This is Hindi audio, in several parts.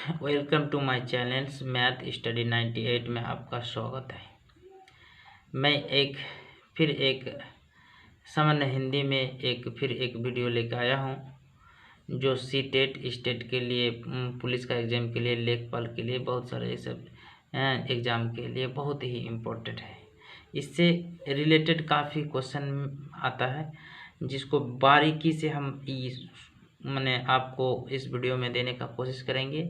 Welcome to my channels math study 98 में आपका स्वागत है। मैं फिर एक सामान्य हिंदी में एक वीडियो लेकर आया हूं जो सीटेट स्टेट के लिए पुलिस का एग्ज़ाम के लिए लेखपाल के लिए बहुत सारे ये सब एग्ज़ाम के लिए बहुत ही इम्पोर्टेंट है। इससे रिलेटेड काफ़ी क्वेश्चन आता है जिसको बारीकी से हम मैंने आपको इस वीडियो में देने का कोशिश करेंगे,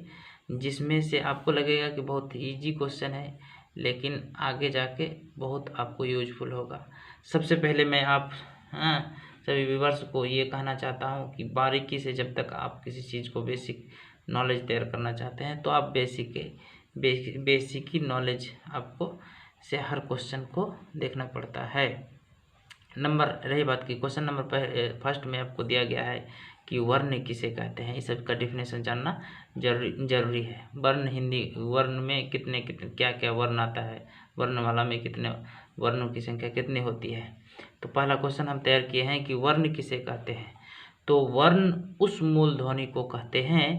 जिसमें से आपको लगेगा कि बहुत इजी क्वेश्चन है लेकिन आगे जाके बहुत आपको यूजफुल होगा। सबसे पहले मैं सभी व्यूअर्स को ये कहना चाहता हूँ कि बारीकी से जब तक आप किसी चीज़ को बेसिक नॉलेज तैयार करना चाहते हैं तो आप बेसिक ही नॉलेज आपको से हर क्वेश्चन को देखना पड़ता है। रही बात की क्वेश्चन नंबर फर्स्ट में आपको दिया गया है कि वर्ण किसे कहते हैं। इस सब का डिफिनेशन जानना जरूरी है। वर्ण हिंदी वर्ण में कितने क्या क्या वर्ण आता है, वर्णमाला में कितने वर्णों की संख्या कितनी होती है। तो पहला क्वेश्चन हम तैयार किए हैं कि वर्ण किसे कहते हैं। तो वर्ण उस मूल ध्वनि को कहते हैं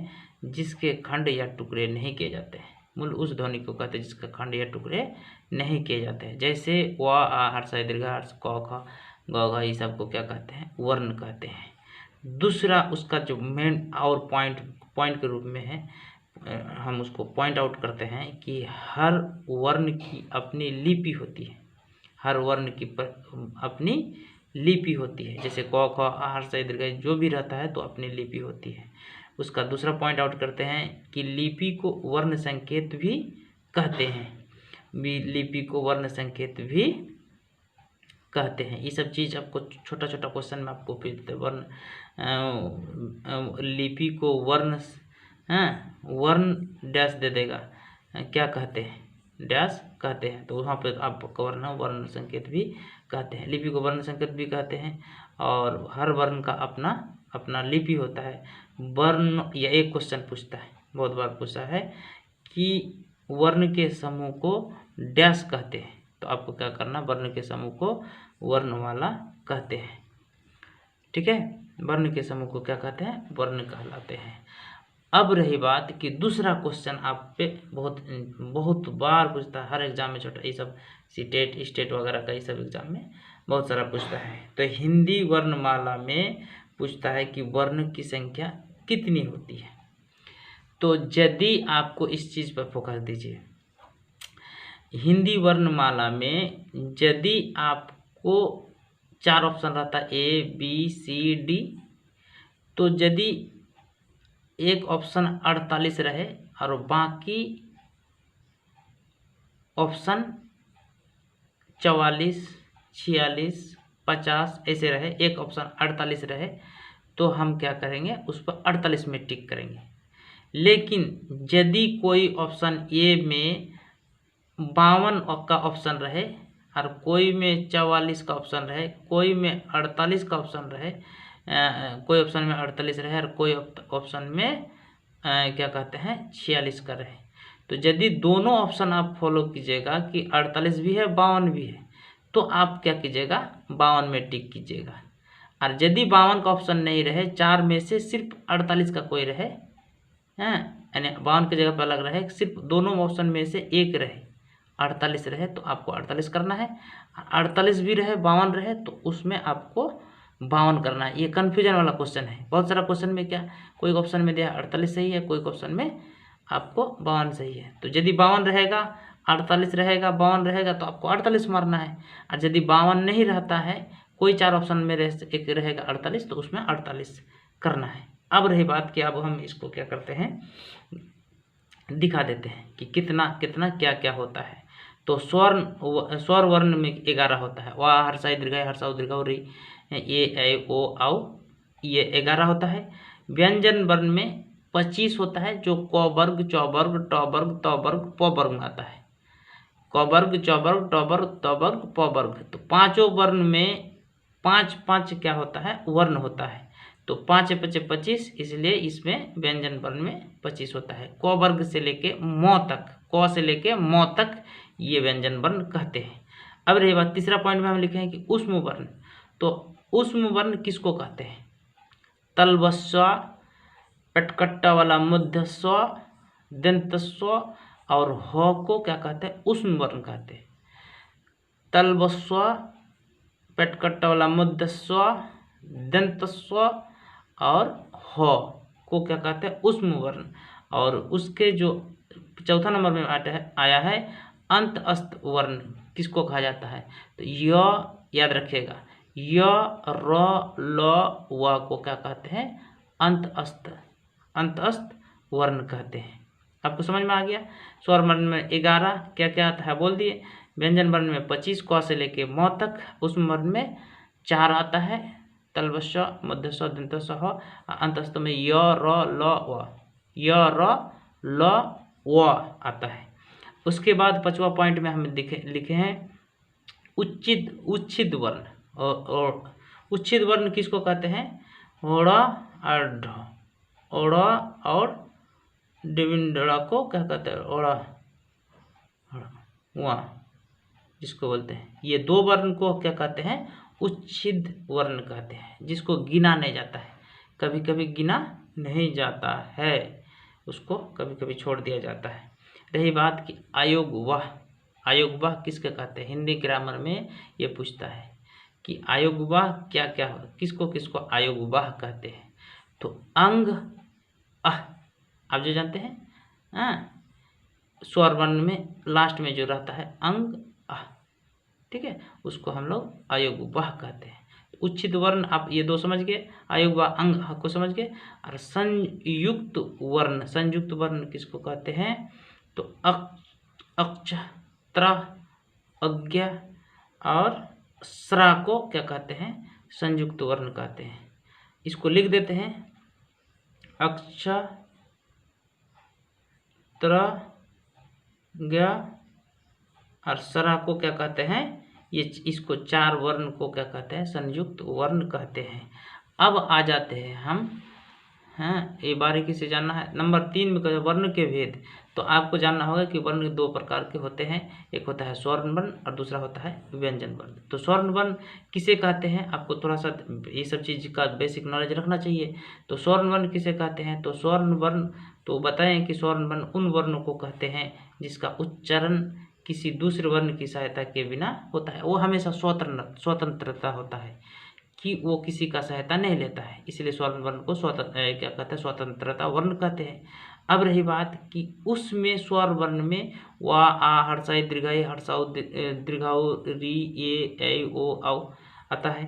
जिसके खंड या टुकड़े नहीं किए जाते हैं। मूल उस ध्वनि को कहते हैं जिसका खंड या टुकड़े नहीं किए जाते हैं। जैसे व आ हर्ष दीर्घ हर्ष क ख ग घ, ये सब को क्या कहते हैं, वर्ण कहते हैं। दूसरा उसका जो मेन और पॉइंट के रूप में है, हम उसको पॉइंट आउट करते हैं कि हर वर्ण की अपनी लिपि होती है। हर वर्ण की अपनी लिपि होती है। जैसे क ख आ हर्ष दीर्घ जो भी रहता है तो अपनी लिपि होती है। उसका दूसरा पॉइंट आउट करते हैं कि लिपि को वर्ण संकेत भी कहते हैं। लिपि को वर्ण संकेत भी कहते हैं। ये सब चीज़ आपको छोटा छोटा क्वेश्चन में आपको फिर वर्ण लिपि को वर्ण डैश दे देगा, क्या कहते हैं, डैश कहते हैं। तो वहाँ पर आप वर्ण संकेत भी कहते हैं। लिपि को वर्ण संकेत भी कहते हैं और हर वर्ण का अपना अपना लिपि होता है। वर्ण या एक क्वेश्चन पूछता है, बहुत बार पूछा है कि वर्ण के समूह को डैश कहते हैं। तो आपको क्या करना, वर्ण के समूह को वर्णमाला कहते हैं। ठीक है, वर्ण के समूह को क्या कहते हैं, वर्ण कहलाते हैं। अब रही बात कि दूसरा क्वेश्चन आप पे बहुत बार पूछता है हर एग्जाम में, छोटा ये सब सीटेट स्टेट वगैरह का ये सब एग्जाम में बहुत सारा पूछता है। तो हिंदी वर्णमाला में पूछता है कि वर्ण की संख्या कितनी होती है। तो यदि आपको इस चीज़ पर फोकस दीजिए, हिंदी वर्णमाला में यदि आपको 4 ऑप्शन रहता है A B C D, तो यदि एक ऑप्शन 48 रहे और बाकी ऑप्शन 44, 46, 50 ऐसे रहे, एक ऑप्शन 48 रहे, तो हम क्या करेंगे, उस पर 48 में टिक करेंगे। लेकिन यदि कोई ऑप्शन ए में 52 का ऑप्शन रहे और कोई में 44 का ऑप्शन रहे, कोई में 48 का ऑप्शन रहे, कोई ऑप्शन में 48 रहे और कोई ऑप्शन में क्या कहते हैं 46 का रहे, तो यदि दोनों ऑप्शन आप फॉलो कीजिएगा कि 48 भी है 52 भी है, तो आप क्या कीजिएगा 52 में टिक कीजिएगा। और यदि 52 का ऑप्शन नहीं रहे, 4 में से सिर्फ 48 का कोई रहे, यानी 52 की जगह पर अलग रहे, सिर्फ दोनों ऑप्शन में से एक रहे 48 रहे, तो आपको 48 करना है। 48 भी रहे 52 रहे तो उसमें आपको 52 करना है। ये कन्फ्यूजन वाला क्वेश्चन है। बहुत सारा क्वेश्चन में क्या, कोई ऑप्शन में दिया 48 सही है, कोई ऑप्शन में आपको 52 सही है। तो यदि 52 रहेगा, 48 रहेगा, 52 रहेगा तो आपको 48 मारना है। और यदि 52 नहीं रहता है, कोई 4 ऑप्शन में एक रहेगा 48, तो उसमें 48 करना है। अब रही बात कि अब हम इसको क्या करते हैं, दिखा देते हैं कि कितना कितना क्या क्या होता है। तो स्वर वर्ण में 11 होता है। वा हर्षाई दीर्घ हर्षाउ दीर्घ री, ए ऐ ओ औ, ये 11 होता है। व्यंजन वर्ण में 25 होता है, जो क वर्ग च वर्ग ट वर्ग त वर्ग प वर्ग में आता है। क वर्ग च वर्ग ट वर्ग त वर्ग प वर्ग। तो पांचों वर्ण में 5 क्या होता है, वर्ण होता है। तो 5 5 25, इसलिए इसमें व्यंजन वर्ण में 25 होता है। क वर्ग से लेके म तक, क से लेके म तक ये व्यंजन वर्ण कहते हैं। अब रही बात तीसरा पॉइंट में हम लिखे हैं कि ऊष्म वर्ण। तो ऊष्म वर्ण किसको कहते हैं, तलवस्व, पटकट्टा वाला मूर्धस्व, दंतस्व और ह को क्या कहते हैं, ऊष्म वर्ण कहते हैं। तलवस्व, पेटकट्टा वाला मुद्धस्व, दंतस्व और ह को क्या कहते हैं, ऊष्म वर्ण। और उसके जो चौथा नंबर में आया है अंतस्थ वर्ण, किसको कहा जाता है, तो य, याद रखिएगा, य, र, ल, व को क्या कहते हैं, अंतस्थ वर्ण कहते हैं। आपको समझ में आ गया। स्वर वर्ण में 11 क्या क्या आता है बोल दिए। व्यंजन वर्ण में 25 क से लेके म तक। ऊष्म वर्ण में 4 आता है, तलवस्व, मध्यस्व, दंतस्व, ह। अंतस्थ में य, र, ल, व, य, र, ल, व आता है। उसके बाद 5वां पॉइंट में हम लिखे हैं उच्छिद वर्ण। और उच्छिद वर्ण किसको कहते हैं, ओड़ और ढ, ओड़ और डिविंडड़ा को क्या कहते हैं, ओड़ा वहाँ जिसको बोलते हैं। ये 2 वर्ण को क्या कहते हैं, उच्छिद वर्ण कहते हैं, जिसको गिना नहीं जाता है। कभी कभी गिना नहीं जाता है, उसको कभी कभी छोड़ दिया जाता है। रही बात कि आयोगवाह किसके कहते हैं, हिंदी ग्रामर में ये पूछता है कि आयोगवाह क्या क्या हो, किसको किसको आयोगवाह कहते हैं। तो अंग आप जो जानते हैं स्वर वर्ण में लास्ट में जो रहता है अंग ठीक है, उसको हम लोग आयोगवाह कहते हैं। उच्छिद वर्ण आप ये 2 समझ गए, आयोगवाह अंग को समझ गए। और संयुक्त वर्ण किसको कहते हैं, तो अक्ष, त्र, अज्ञा और स्रा को क्या कहते हैं, संयुक्त वर्ण कहते हैं। इसको लिख देते हैं, अक्ष, त्र, ज्ञा और स्रा को क्या कहते हैं, ये इसको 4 वर्ण को क्या कहते हैं, संयुक्त वर्ण कहते हैं। अब आ जाते हैं हम, ये बारीकी से जानना है। नंबर 3 में कहते वर्ण के भेद। तो आपको जानना होगा कि वर्ण 2 प्रकार के होते हैं, एक होता है स्वर्ण वर्ण और दूसरा होता है व्यंजन वर्ण। तो स्वर्ण वर्ण किसे कहते हैं, आपको थोड़ा सा ये सब चीज़ का बेसिक नॉलेज रखना चाहिए। तो स्वर्ण वर्ण किसे कहते हैं, तो स्वर्ण वर्ण तो बताएं कि स्वर्ण वर्ण उन वर्णों को कहते हैं जिसका उच्चारण किसी दूसरे वर्ण की सहायता के बिना होता है। वो हमेशा स्वतंत्रता होता है कि वो किसी का सहायता नहीं लेता है, इसलिए स्वर्ण वर्ण को क्या कहते हैं, स्वतंत्रता वर्ण कहते हैं। अब रही बात कि उसमें स्वर वर्ण में वा, आ, हर्षाई, दीर्घाई, हर्षाऊ, दीर्घाऊ, री, ए, ऐ, ओ, औ आता है।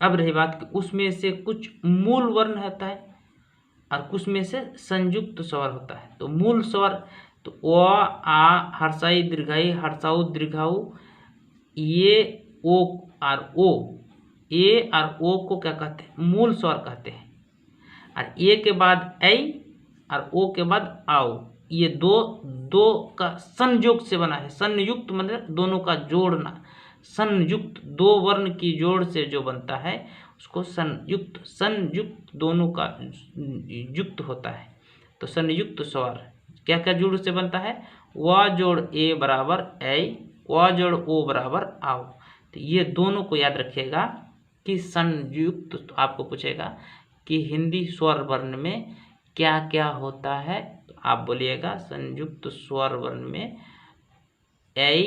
अब रही बात कि उसमें से कुछ मूल वर्ण होता है और कुछ में से संयुक्त स्वर होता है। तो मूल स्वर तो व, आ, हर्षाई, दीर्घाई, हर्षाऊ, दीर्घाऊ, ये, ओ और ओ, ए और ओ को क्या कहते हैं, मूल स्वर कहते हैं। और ए के बाद ऐ और ओ के बाद आओ, ये दो का संयोग से बना है। संयुक्त मतलब दोनों का जोड़ना, संयुक्त 2 वर्ण की जोड़ से जो बनता है उसको संयुक्त दोनों का युक्त होता है। तो संयुक्त स्वर क्या क्या जोड़ से बनता है, व जोड़ ए बराबर ऐ, व जोड़ ओ बराबर आओ। तो ये दोनों को याद रखिएगा कि संयुक्त, तो आपको पूछेगा कि हिंदी स्वर वर्ण में क्या क्या होता है, तो आप बोलिएगा संयुक्त स्वर वर्ण में ऐ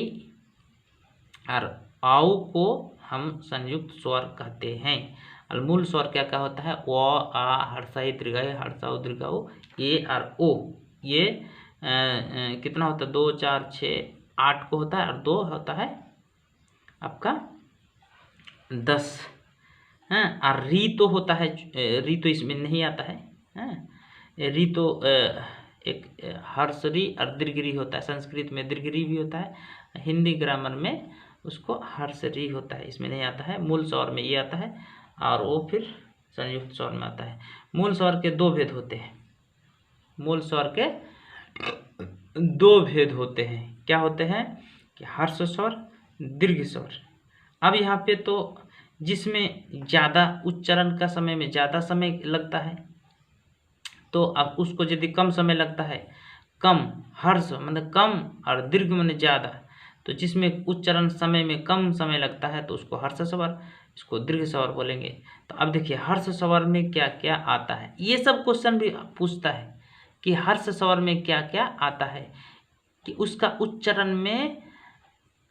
और आओ को हम संयुक्त स्वर कहते हैं। और मूल स्वर क्या क्या होता है, व, आ, हर्षाई, दीर्घाई, हर्षाऊ, दीर्घाऊ, ए और ओ। ये कितना होता है, 2, 4, 6, 8 को होता है और 2 होता है आपका 10। और री तो होता है, री तो इसमें नहीं आता है। री तो एक हर्षरी और दीर्घरी होता है। संस्कृत में दीर्घरी भी होता है, हिंदी ग्रामर में उसको हर्षरी होता है, इसमें नहीं आता है। मूल स्वर में ये आता है और वो फिर संयुक्त स्वर में आता है। मूल स्वर के 2 भेद होते हैं, मूल स्वर के 2 भेद होते हैं। क्या होते हैं कि हर्ष स्वर, दीर्घ स्वर। अब यहाँ पे तो जिसमें ज़्यादा उच्चारण का समय में ज़्यादा समय लगता है, तो अब उसको यदि कम समय लगता है, कम हर्ष मतलब कम और दीर्घ मतलब ज़्यादा, तो जिसमें उच्चारण समय में कम समय लगता है तो उसको हर्ष स्वर, इसको दीर्घ स्वर बोलेंगे। तो अब देखिए हर्ष स्वर में क्या क्या आता है, ये सब क्वेश्चन भी पूछता है कि हर्ष स्वर में क्या क्या आता है, कि उसका उच्चारण में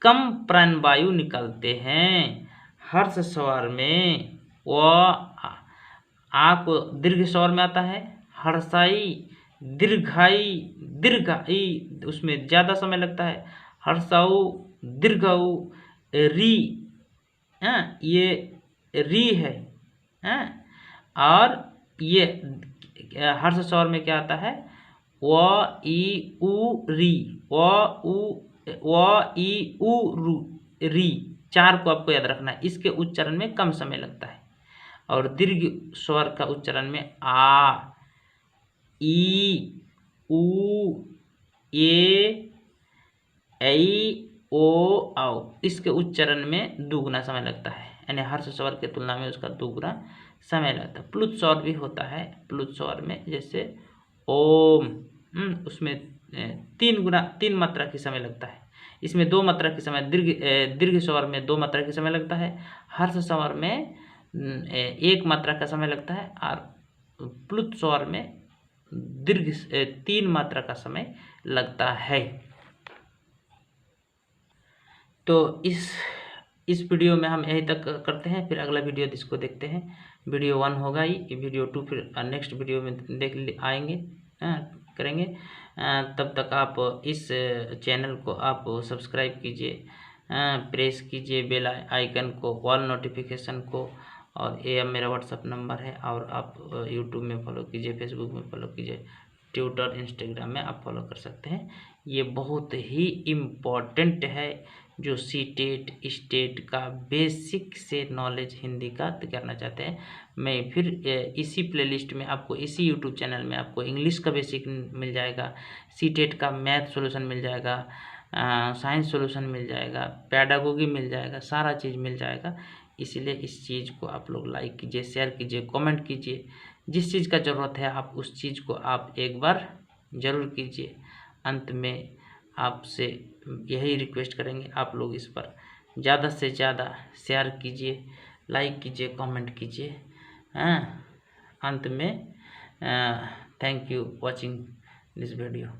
कम प्राणवायु निकलते हैं। हर्ष स्वर में व आ को दीर्घ स्वर में आता है, हर्षाई, दीर्घाई, दीर्घाई उसमें ज़्यादा समय लगता है, हर्षाऊ, दीर्घाऊ, री, ये री है, और ये हर्ष स्वर में क्या आता है, व ई उ री, व ई उ रू री, 4 को आपको याद रखना है। इसके उच्चारण में कम समय लगता है। और दीर्घ स्वर का उच्चारण में आ, ई, उ, ए, ऐ, ओ, औ, इसके उच्चारण में दुगुना समय लगता है, यानी हर्ष स्वर के तुलना में उसका दुगुना समय लगता है। प्लुत स्वर भी होता है। प्लुत स्वर में जैसे ओम, उसमें 3 मात्रा की समय लगता है। इसमें 2 मात्रा की समय, दीर्घ स्वर में 2 मात्रा की समय लगता है, हर्ष स्वर में 1 मात्रा का समय लगता है, और प्लुत स्वर में दीर्घ 3 मात्रा का समय लगता है। तो इस वीडियो में हम यहीं तक करते हैं, फिर अगला वीडियो जिसको देखते हैं। वीडियो 1 होगा ही, वीडियो 2 फिर नेक्स्ट वीडियो में आएंगे, करेंगे। तब तक आप इस चैनल को आप सब्सक्राइब कीजिए, प्रेस कीजिए बेल आइकन को, ऑल नोटिफिकेशन को, और ये मेरा व्हाट्सअप नंबर है। और आप यूट्यूब में फॉलो कीजिए, फेसबुक में फॉलो कीजिए, ट्विटर, इंस्टाग्राम में आप फॉलो कर सकते हैं। ये बहुत ही इम्पोर्टेंट है, जो सीटेट स्टेट का बेसिक से नॉलेज हिंदी का करना चाहते हैं। मैं फिर इसी प्लेलिस्ट में आपको, इसी यूट्यूब चैनल में आपको इंग्लिश का बेसिक मिल जाएगा, सीटेट का मैथ सॉल्यूशन मिल जाएगा, साइंस सॉल्यूशन मिल जाएगा, पेडागोगी मिल जाएगा, सारा चीज़ मिल जाएगा। इसलिए इस चीज़ को आप लोग लाइक कीजिए, शेयर कीजिए, कमेंट कीजिए। जिस चीज़ का ज़रूरत है आप उस चीज़ को आप एक बार ज़रूर कीजिए। अंत में आपसे यही रिक्वेस्ट करेंगे, आप लोग इस पर ज़्यादा से ज़्यादा शेयर कीजिए, लाइक कीजिए, कमेंट कीजिए। अंत में thank you watching this video.